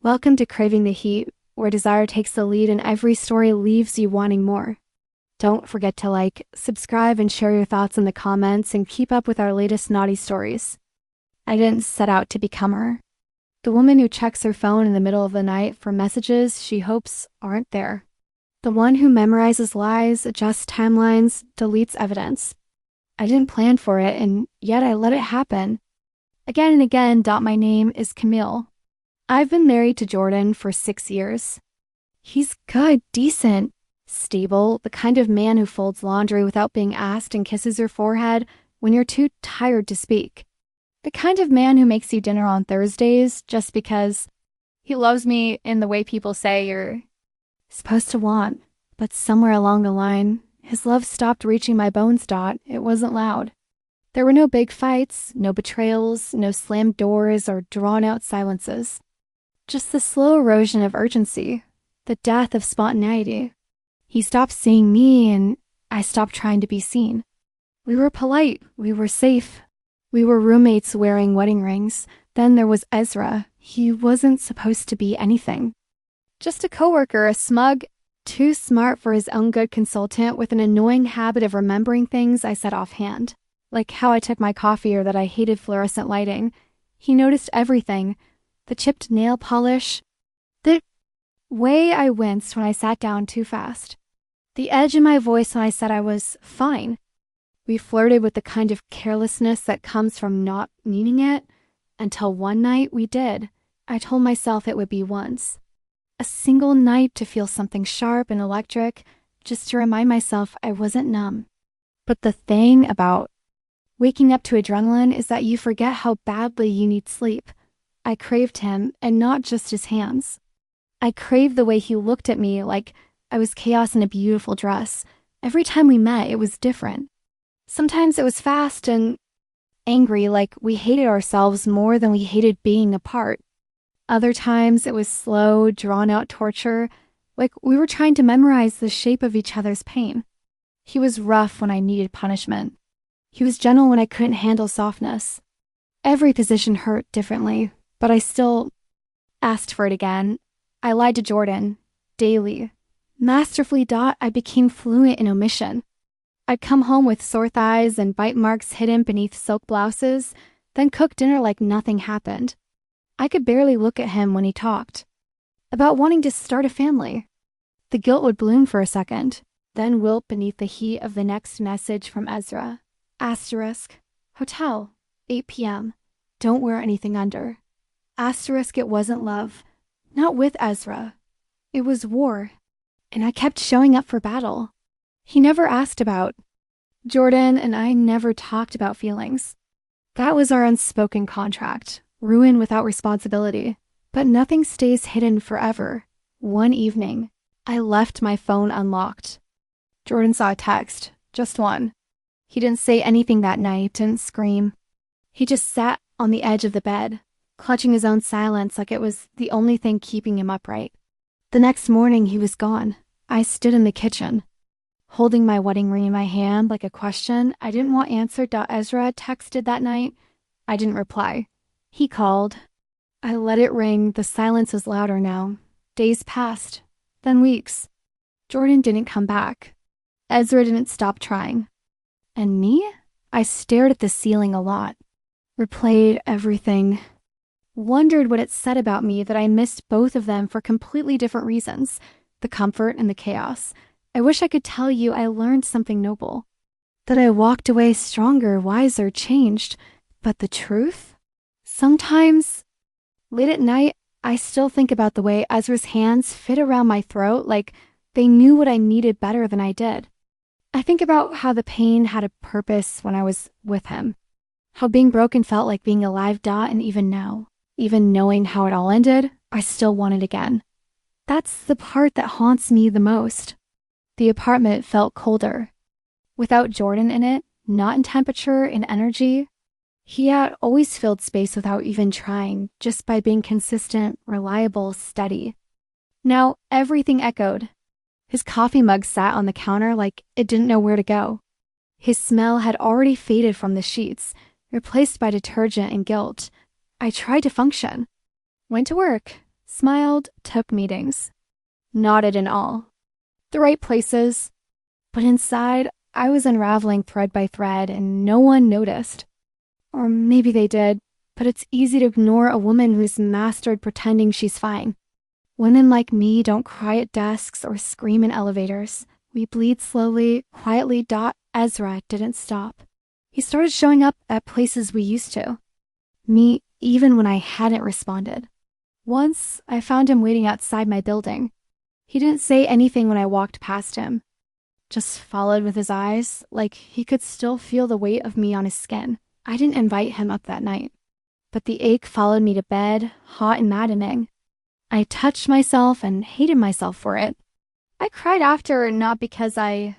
Welcome to Craving the Heat, where desire takes the lead and every story leaves you wanting more. Don't forget to like, subscribe, and share your thoughts in the comments and keep up with our latest naughty stories. I didn't set out to become her. The woman who checks her phone in the middle of the night for messages she hopes aren't there. The one who memorizes lies, adjusts timelines, deletes evidence. I didn't plan for it, and yet I let it happen. Again and again, my name is Camille. I've been married to Jordan for 6 years. He's good, decent, stable, the kind of man who folds laundry without being asked and kisses your forehead when you're too tired to speak. The kind of man who makes you dinner on Thursdays just because he loves me in the way people say you're supposed to want. But somewhere along the line, his love stopped reaching my bones. It wasn't loud. There were no big fights, no betrayals, no slammed doors or drawn-out silences. Just the slow erosion of urgency, the death of spontaneity. He stopped seeing me and I stopped trying to be seen. We were polite, we were safe. We were roommates wearing wedding rings. Then there was Ezra. He wasn't supposed to be anything. Just a coworker, a smug, too smart for his own good consultant with an annoying habit of remembering things I said offhand. Like how I took my coffee or that I hated fluorescent lighting. He noticed everything. The chipped nail polish. The way I winced when I sat down too fast. The edge in my voice when I said I was fine. We flirted with the kind of carelessness that comes from not needing it, until one night we did. I told myself it would be once. A single night to feel something sharp and electric, just to remind myself I wasn't numb. But the thing about waking up to adrenaline is that you forget how badly you need sleep. I craved him, and not just his hands. I craved the way he looked at me like I was chaos in a beautiful dress. Every time we met, it was different. Sometimes it was fast and angry, like we hated ourselves more than we hated being apart. Other times it was slow, drawn-out torture, like we were trying to memorize the shape of each other's pain. He was rough when I needed punishment. He was gentle when I couldn't handle softness. Every position hurt differently, but I still asked for it again. I lied to Jordan, daily. Masterfully, I became fluent in omission. I'd come home with sore thighs and bite marks hidden beneath silk blouses, then cook dinner like nothing happened. I could barely look at him when he talked about wanting to start a family. The guilt would bloom for a second, then wilt beneath the heat of the next message from Ezra. Asterisk, hotel, 8 p.m. Don't wear anything under. Asterisk, it wasn't love. Not with Ezra. It was war. And I kept showing up for battle. He never asked about. Jordan and I never talked about feelings. That was our unspoken contract. Ruin without responsibility. But nothing stays hidden forever. One evening, I left my phone unlocked. Jordan saw a text. Just one. He didn't say anything that night, didn't scream. He just sat on the edge of the bed, clutching his own silence like it was the only thing keeping him upright. The next morning, he was gone. I stood in the kitchen, holding my wedding ring in my hand like a question I didn't want answered. Ezra texted that night. I didn't reply. He called. I let it ring. The silence was louder now. Days passed, then weeks. Jordan didn't come back. Ezra didn't stop trying. And me? I stared at the ceiling a lot, replayed everything, wondered what it said about me that I missed both of them for completely different reasons, the comfort and the chaos. I wish I could tell you I learned something noble, that I walked away stronger, wiser, changed. But the truth? Sometimes, late at night, I still think about the way Ezra's hands fit around my throat like they knew what I needed better than I did. I think about how the pain had a purpose when I was with him. How being broken felt like being alive. And even now, even knowing how it all ended, I still want it again. That's the part that haunts me the most. The apartment felt colder. Without Jordan in it, not in temperature, in energy. He had always filled space without even trying, just by being consistent, reliable, steady. Now everything echoed. His coffee mug sat on the counter like it didn't know where to go. His smell had already faded from the sheets, replaced by detergent and guilt. I tried to function. Went to work. Smiled, took meetings. Nodded in all. The right places. But inside, I was unraveling thread by thread and no one noticed. Or maybe they did, but it's easy to ignore a woman who's mastered pretending she's fine. Women like me don't cry at desks or scream in elevators. We bleed slowly, quietly. Ezra didn't stop. He started showing up at places we used to. Me, even when I hadn't responded. Once, I found him waiting outside my building. He didn't say anything when I walked past him. Just followed with his eyes, like he could still feel the weight of me on his skin. I didn't invite him up that night. But the ache followed me to bed, hot and maddening. I touched myself and hated myself for it. I cried after, not because I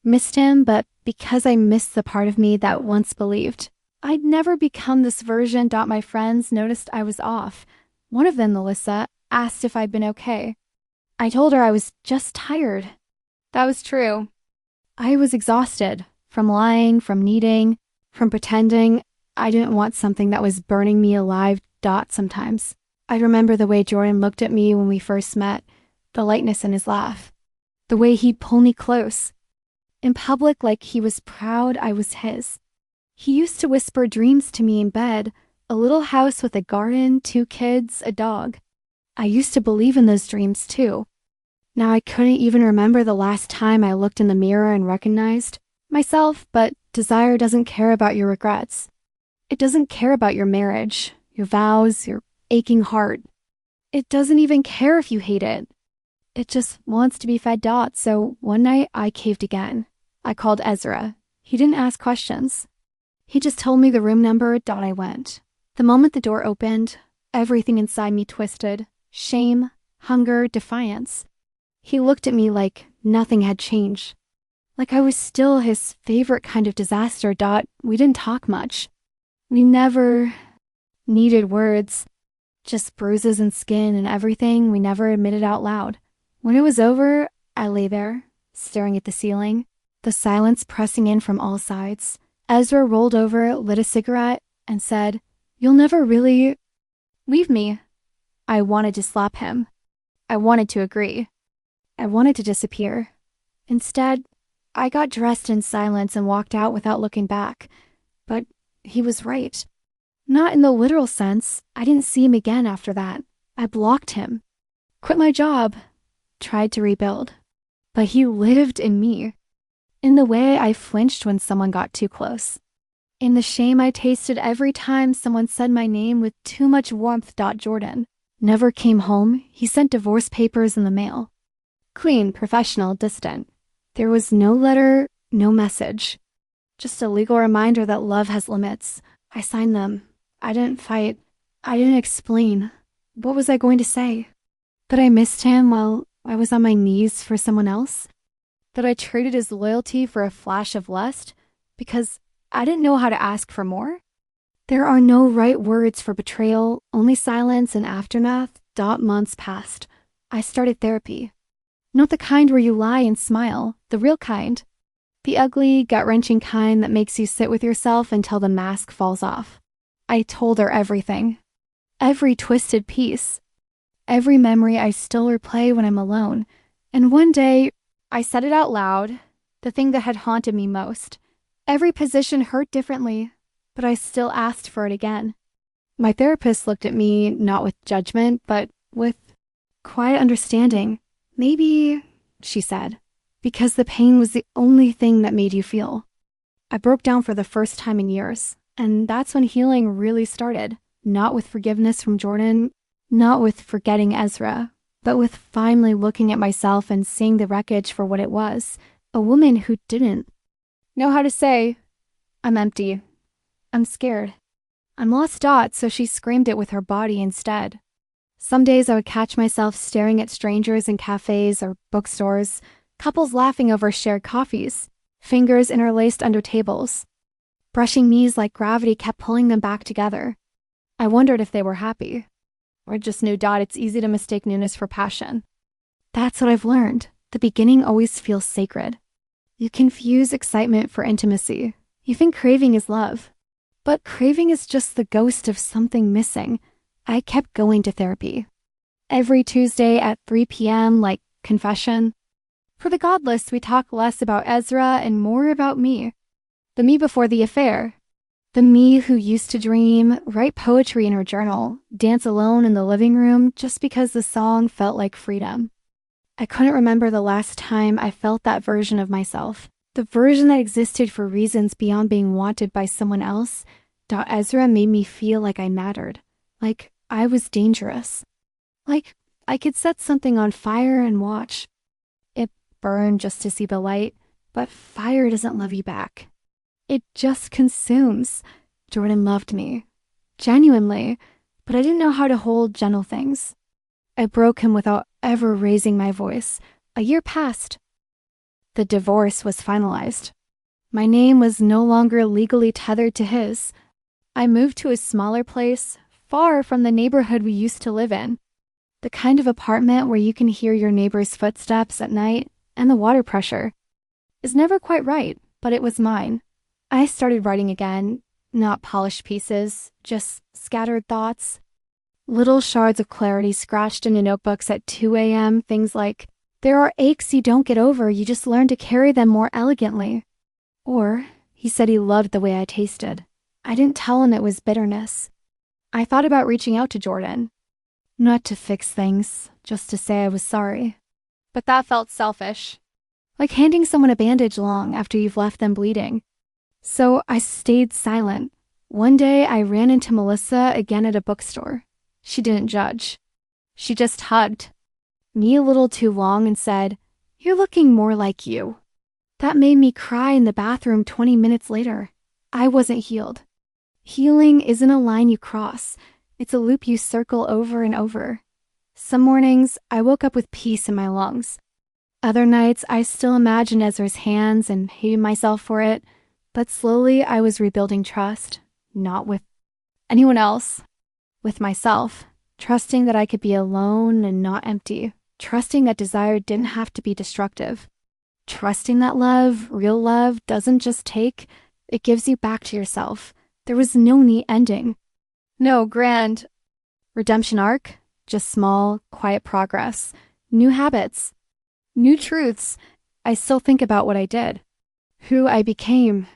missed him, but because I missed the part of me that once believed. I'd never become this version. My friends noticed I was off. One of them, Melissa, asked if I'd been okay. I told her I was just tired. That was true. I was exhausted from lying, from needing, from pretending. I didn't want something that was burning me alive. Sometimes. I remember the way Jordan looked at me when we first met, the lightness in his laugh, the way he'd pull me close. In public, like he was proud I was his. He used to whisper dreams to me in bed, a little house with a garden, 2 kids, a dog. I used to believe in those dreams too. Now I couldn't even remember the last time I looked in the mirror and recognized myself, but desire doesn't care about your regrets. It doesn't care about your marriage, your vows, your aching heart. It doesn't even care if you hate it. It just wants to be fed. So one night I caved again. I called Ezra. He didn't ask questions. He just told me the room number. I went. The moment the door opened, everything inside me twisted. Shame, hunger, defiance. He looked at me like nothing had changed. Like I was still his favorite kind of disaster. We didn't talk much. We never needed words. Just bruises and skin and everything we never admitted out loud. When it was over, I lay there, staring at the ceiling, the silence pressing in from all sides. Ezra rolled over, lit a cigarette, and said, "You'll never really leave me." I wanted to slap him. I wanted to agree. I wanted to disappear. Instead, I got dressed in silence and walked out without looking back. But he was right. Not in the literal sense. I didn't see him again after that. I blocked him. Quit my job. Tried to rebuild. But he lived in me. In the way I flinched when someone got too close. In the shame I tasted every time someone said my name with too much warmth. Jordan never came home. He sent divorce papers in the mail. Clean, professional, distant. There was no letter, no message. Just a legal reminder that love has limits. I signed them. I didn't fight. I didn't explain. What was I going to say? That I missed him while I was on my knees for someone else? That I traded his loyalty for a flash of lust because I didn't know how to ask for more? There are no right words for betrayal, only silence and aftermath. Months passed. I started therapy. Not the kind where you lie and smile, the real kind. The ugly, gut-wrenching kind that makes you sit with yourself until the mask falls off. I told her everything. Every twisted piece. Every memory I still replay when I'm alone. And one day, I said it out loud, the thing that had haunted me most. Every position hurt differently, but I still asked for it again. My therapist looked at me, not with judgment, but with quiet understanding. Maybe, she said, because the pain was the only thing that made you feel. I broke down for the first time in years, and that's when healing really started. Not with forgiveness from Jordan, not with forgetting Ezra, but with finally looking at myself and seeing the wreckage for what it was, a woman who didn't know how to say, "I'm empty. I'm scared. I'm lost." So she screamed it with her body instead. Some days I would catch myself staring at strangers in cafes or bookstores, couples laughing over shared coffees, fingers interlaced under tables. Brushing knees like gravity kept pulling them back together. I wondered if they were happy, or just knew it's easy to mistake newness for passion. That's what I've learned. The beginning always feels sacred. You confuse excitement for intimacy. You think craving is love. But craving is just the ghost of something missing. I kept going to therapy. Every Tuesday at 3 p.m., like confession. For the godless, we talk less about Ezra and more about me. The me before the affair. The me who used to dream, write poetry in her journal, dance alone in the living room just because the song felt like freedom. I couldn't remember the last time I felt that version of myself. The version that existed for reasons beyond being wanted by someone else. Ezra made me feel like I mattered. Like I was dangerous. Like I could set something on fire and watch. It burned just to see the light, but fire doesn't love you back. It just consumes. Jordan loved me. Genuinely. But I didn't know how to hold gentle things. I broke him without ever raising my voice. A year passed. The divorce was finalized. My name was no longer legally tethered to his. I moved to a smaller place, far from the neighborhood we used to live in. The kind of apartment where you can hear your neighbor's footsteps at night and the water pressure. It's never quite right, but it was mine. I started writing again, not polished pieces, just scattered thoughts. Little shards of clarity scratched into notebooks at 2 a.m., things like, there are aches you don't get over, you just learn to carry them more elegantly. Or, he said he loved the way I tasted. I didn't tell him it was bitterness. I thought about reaching out to Jordan. Not to fix things, just to say I was sorry. But that felt selfish. Like handing someone a bandage long after you've left them bleeding. So I stayed silent. One day I ran into Melissa again at a bookstore. She didn't judge. She just hugged me a little too long and said, "You're looking more like you." That made me cry in the bathroom 20 minutes later. I wasn't healed. Healing isn't a line you cross. It's a loop you circle over and over. Some mornings, I woke up with peace in my lungs. Other nights, I still imagined Ezra's hands and hated myself for it. But slowly, I was rebuilding trust, not with anyone else, with myself, trusting that I could be alone and not empty, trusting that desire didn't have to be destructive, trusting that love, real love, doesn't just take, it gives you back to yourself. There was no neat ending. No grand redemption arc, just small, quiet progress, new habits, new truths. I still think about what I did, who I became.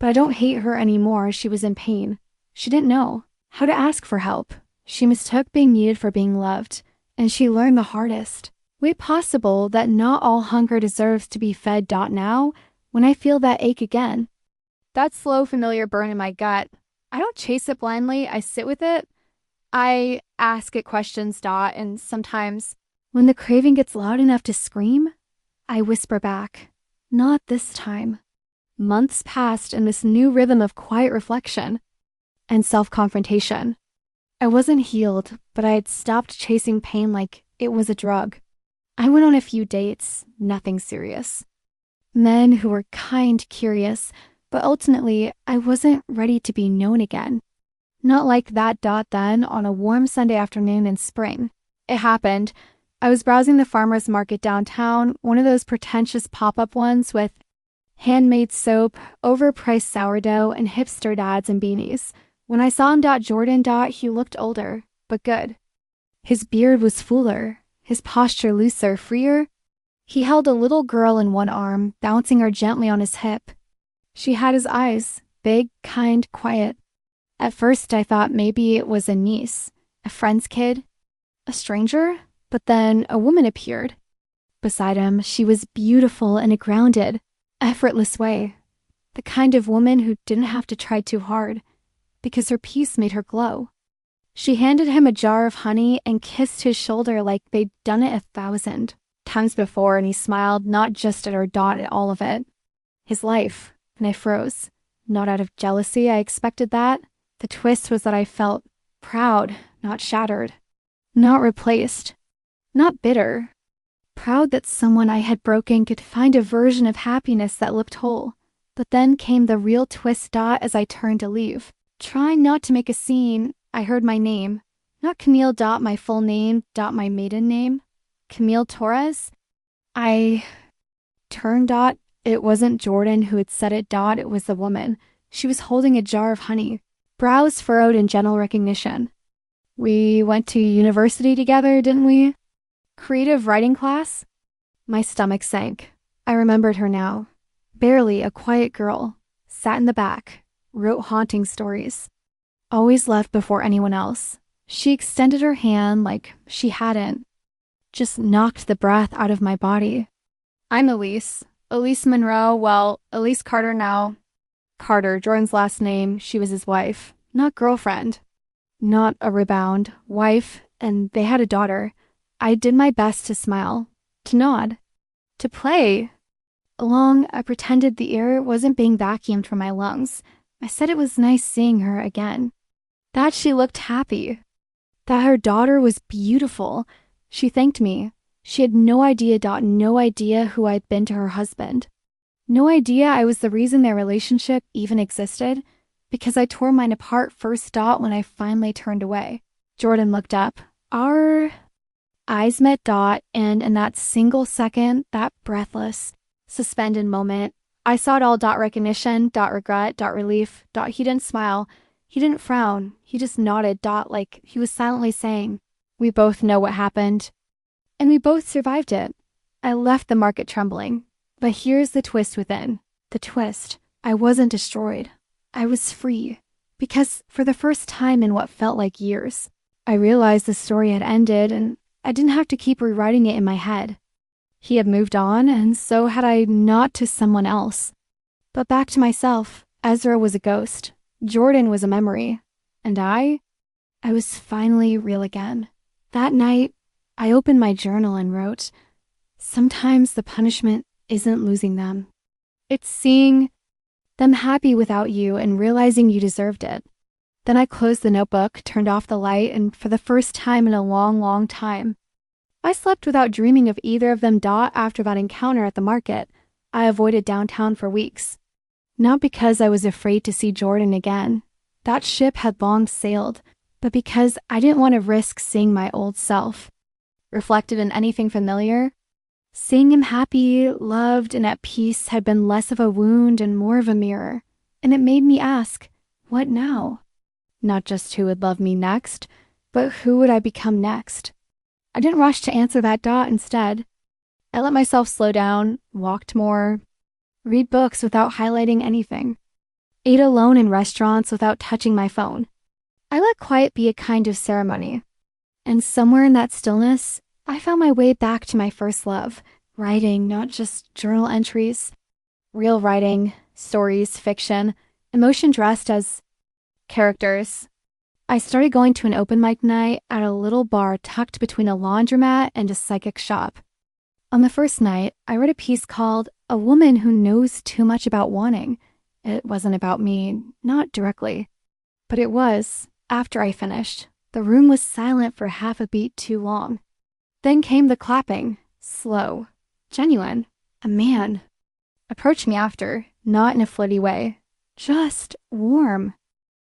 But I don't hate her anymore. She was in pain. She didn't know how to ask for help. She mistook being needed for being loved, and she learned the hardest way possible that not all hunger deserves to be fed. Now, when I feel that ache again, that slow, familiar burn in my gut, I don't chase it blindly. I sit with it. I ask it questions. And sometimes, when the craving gets loud enough to scream, I whisper back, "Not this time." Months passed in this new rhythm of quiet reflection and self-confrontation. I wasn't healed, but I had stopped chasing pain like it was a drug. I went on a few dates, nothing serious. Men who were kind, curious, but ultimately I wasn't ready to be known again. Not like that. Then, on a warm Sunday afternoon in spring, it happened. I was browsing the farmer's market downtown, one of those pretentious pop-up ones with handmade soap, overpriced sourdough, and hipster dads and beanies. When I saw him. Jordan. He looked older, but good. His beard was fuller, his posture looser, freer. He held a little girl in one arm, bouncing her gently on his hip. She had his eyes, big, kind, quiet. At first I thought maybe it was a niece, a friend's kid, a stranger, but then a woman appeared. Beside him, she was beautiful in a grounded, effortless way. The kind of woman who didn't have to try too hard, because her peace made her glow. She handed him a jar of honey and kissed his shoulder like they'd done it 1,000 times before, and he smiled, not just at her. At all of it. His life. And I froze. Not out of jealousy, I expected that. The twist was that I felt proud, not shattered, not replaced, not bitter. Proud that someone I had broken could find a version of happiness that looked whole. But then came the real twist. As I turned to leave, trying not to make a scene, I heard my name. Not Camille. My full name. My maiden name. Camille Torres. I turned. It wasn't Jordan who had said it. It was the woman. She was holding a jar of honey, brows furrowed in gentle recognition. We went to university together, didn't we? Creative writing class? My stomach sank. I remembered her now. Barely a quiet girl. Sat in the back. Wrote haunting stories. Always left before anyone else. She extended her hand like she hadn't. Just knocked the breath out of my body. I'm Elise. Elise Monroe, well, Elise Carter now. Carter, Jordan's last name, she was his wife. Not girlfriend. Not a rebound. Wife, and they had a daughter. I did my best to smile. To nod. To play. Along, I pretended the air wasn't being vacuumed from my lungs. I said it was nice seeing her again. That she looked happy. That her daughter was beautiful. She thanked me. She had no idea who I'd been to her husband. No idea I was the reason their relationship even existed, because I tore mine apart first when I finally turned away. Jordan looked up. Our eyes met and in that single second, that breathless, suspended moment, I saw it all. Recognition, regret, relief. He didn't smile. He didn't frown. He just nodded. Like he was silently saying, "We both know what happened." And we both survived it. I left the market trembling. But here's the twist within. The twist. I wasn't destroyed. I was free. Because for the first time in what felt like years, I realized the story had ended and I didn't have to keep rewriting it in my head. He had moved on, and so had I, not to someone else. But back to myself. Ezra was a ghost. Jordan was a memory. And I was finally real again. That night, I opened my journal and wrote, "Sometimes the punishment isn't losing them. It's seeing them happy without you and realizing you deserved it." Then I closed the notebook, turned off the light, and for the first time in a long, long time, I slept without dreaming of either of them. After that encounter at the market, I avoided downtown for weeks. Not because I was afraid to see Jordan again. That ship had long sailed, but because I didn't want to risk seeing my old self reflected in anything familiar. Seeing him happy, loved, and at peace had been less of a wound and more of a mirror, and it made me ask, what now? Not just who would love me next, but who would I become next? I didn't rush to answer that. Instead, I let myself slow down, walked more, read books without highlighting anything, ate alone in restaurants without touching my phone. I let quiet be a kind of ceremony. And somewhere in that stillness, I found my way back to my first love, writing, not just journal entries. Real writing, stories, fiction, emotion dressed as characters. I started going to an open mic night at a little bar tucked between a laundromat and a psychic shop. On the first night, I read a piece called "A Woman Who Knows Too Much About Wanting." It wasn't about me, not directly. But it was, after I finished. The room was silent for half a beat too long. Then came the clapping, slow, genuine. A man approached me after, not in a flirty way, just warm.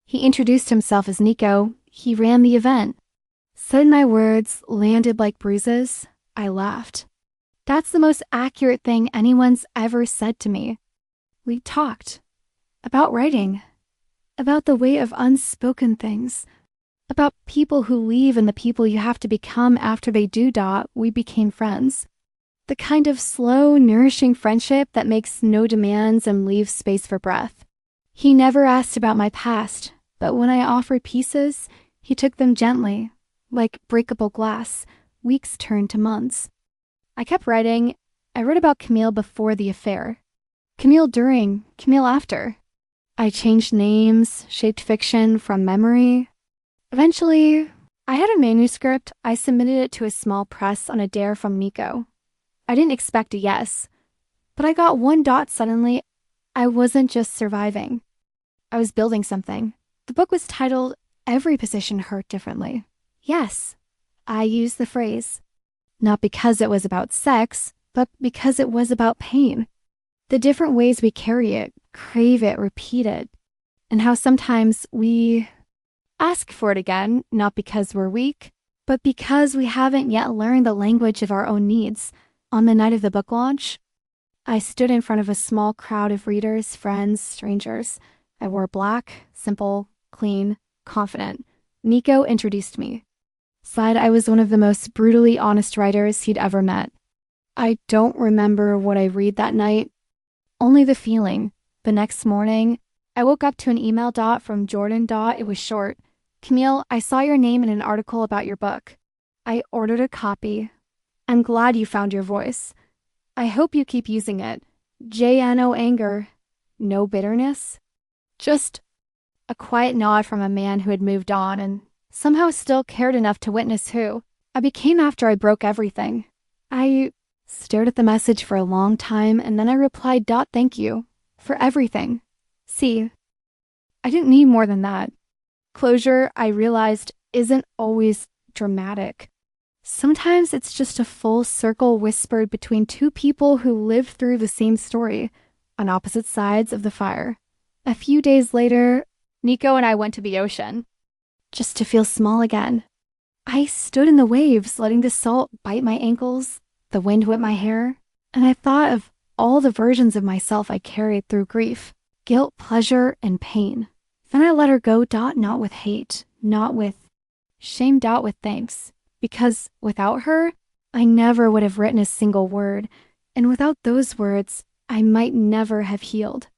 He introduced himself as Nico. He ran the event. Said my words landed like bruises. I laughed. That's the most accurate thing anyone's ever said to me. We talked about writing, about the weight of unspoken things, about people who leave and the people you have to become after they do. We became friends. The kind of slow, nourishing friendship that makes no demands and leaves space for breath. He never asked about my past, but when I offered pieces, he took them gently, like breakable glass. Weeks turned to months. I kept writing. I wrote about Camille before the affair, Camille during, Camille after. I changed names, shaped fiction from memory. Eventually, I had a manuscript. I submitted it to a small press on a dare from Nico. I didn't expect a yes, but I got one. Suddenly, I wasn't just surviving. I was building something. The book was titled "Every Position Hurt Differently." Yes, I used the phrase. Not because it was about sex, but because it was about pain. The different ways we carry it, crave it, repeat it, and how sometimes we ask for it again, not because we're weak, but because we haven't yet learned the language of our own needs. On the night of the book launch, I stood in front of a small crowd of readers, friends, strangers. I wore black, simple, clean, confident. Nico introduced me. said I was one of the most brutally honest writers he'd ever met. I don't remember what I read that night, only the feeling. The next morning, I woke up to an email from Jordan. It was short. Camille, I saw your name in an article about your book. I ordered a copy. I'm glad you found your voice. I hope you keep using it. JNO anger. No bitterness. Just a quiet nod from a man who had moved on and somehow still cared enough to witness who I became after I broke everything. I stared at the message for a long time and then I replied, thank you for everything. See, I didn't need more than that. Closure, I realized, isn't always dramatic. Sometimes it's just a full circle whispered between two people who lived through the same story on opposite sides of the fire. A few days later, Nico and I went to the ocean, just to feel small again. I stood in the waves, letting the salt bite my ankles, the wind whip my hair, and I thought of all the versions of myself I carried through grief, guilt, pleasure, and pain. Then I let her go, not with hate, not with shame, with thanks. Because without her, I never would have written a single word, and without those words, I might never have healed.